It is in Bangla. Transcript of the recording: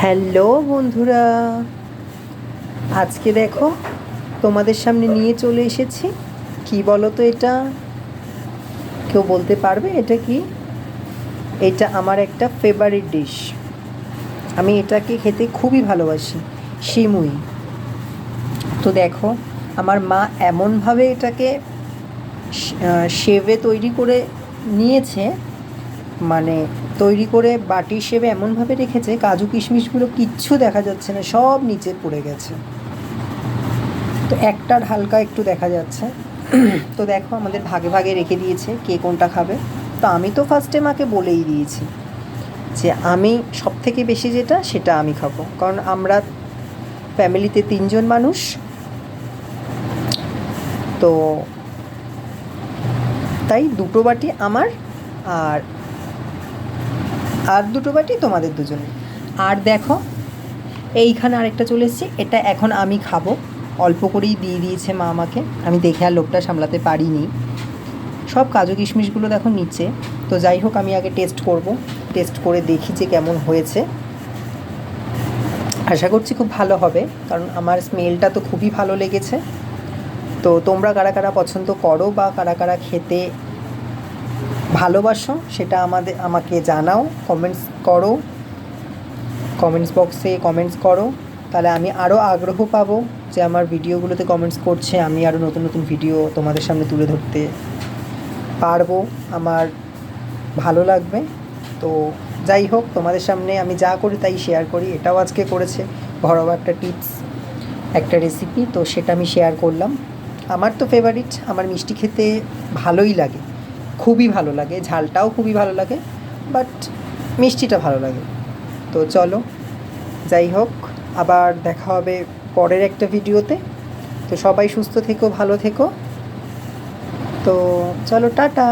হ্যালো বন্ধুরা, আজকে দেখো তোমাদের সামনে নিয়ে চলে এসেছি। কি বলো তো এটা? কেউ বলতে পারবে এটা কি? এটা আমার একটা ফেভারিট ডিশ। আমি এটাকে খেতে খুবই ভালোবাসি, সিমুই। তো দেখো, আমার মা এমনভাবে এটাকে শেভে তৈরি করে নিয়েছে, মানে তৈরি করে বাটি শেভে এমনভাবে রেখেছে, কাজু কিশমিশগুলো কিচ্ছু দেখা যাচ্ছে না, সব নিচে পড়ে গেছে। তো একটা হালকা একটু দেখা যাচ্ছে। তো দেখো, আমাদের ভাগে ভাগে রেখে দিয়েছে কে কোনটা খাবে। তো আমি তো ফার্স্টে মাকে বলেই দিয়েছি যে আমি সব থেকে বেশি যেটা সেটা আমি খাবো, কারণ আমরা ফ্যামিলিতে 3 জন মানুষ। তো তাই 2টো বাটি আমার, আর আর 2টো বাটি তোমাদের দুজনে। আর দেখো, এইখানে আরেকটা চলে এসেছে, এটা এখন আমি খাবো। অল্প করেই দিয়ে দিয়েছে মা আমাকে, আমি দেখে আর লোকটা সামলাতে পারিনি। সব কাজু কিশমিশগুলো দেখো নিচে। তো যাই হোক, আমি আগে টেস্ট করব, টেস্ট করে দেখি যে কেমন হয়েছে। আশা করছি খুব ভালো হবে, কারণ আমার স্মেলটা তো খুবই ভালো লেগেছে। তো তোমরা কারা কারা পছন্দ করো বা কারা কারা খেতে ভালোবাসো সেটা আমাকে জানাও, কমেন্টস করো, কমেন্টস বক্সে কমেন্টস করো। তাহলে আমি আরও আগ্রহ পাবো যে আমার ভিডিওগুলোতে কমেন্টস করছে, আমি আরও নতুন নতুন ভিডিও তোমাদের সামনে তুলে ধরতে পারবো, আমার ভালো লাগবে। তো যাই হোক, তোমাদের সামনে আমি যা করি তাই শেয়ার করি। এটাও আজকে করেছে, ঘরোয়া একটা টিপস, একটা রেসিপি, তো সেটা আমি শেয়ার করলাম। আমার তো ফেভারিট, আমার মিষ্টি খেতে ভালোই লাগে, খুবই ভালো লাগে, ঝালটাও খুবই ভালো লাগে, বাট মিষ্টিটা ভালো লাগে। তো চলো, যাই হোক, আবার দেখা হবে পরের একটা ভিডিওতে। তো সবাই সুস্থ থেকো, ভালো থেকো। তো চলো, টাটা।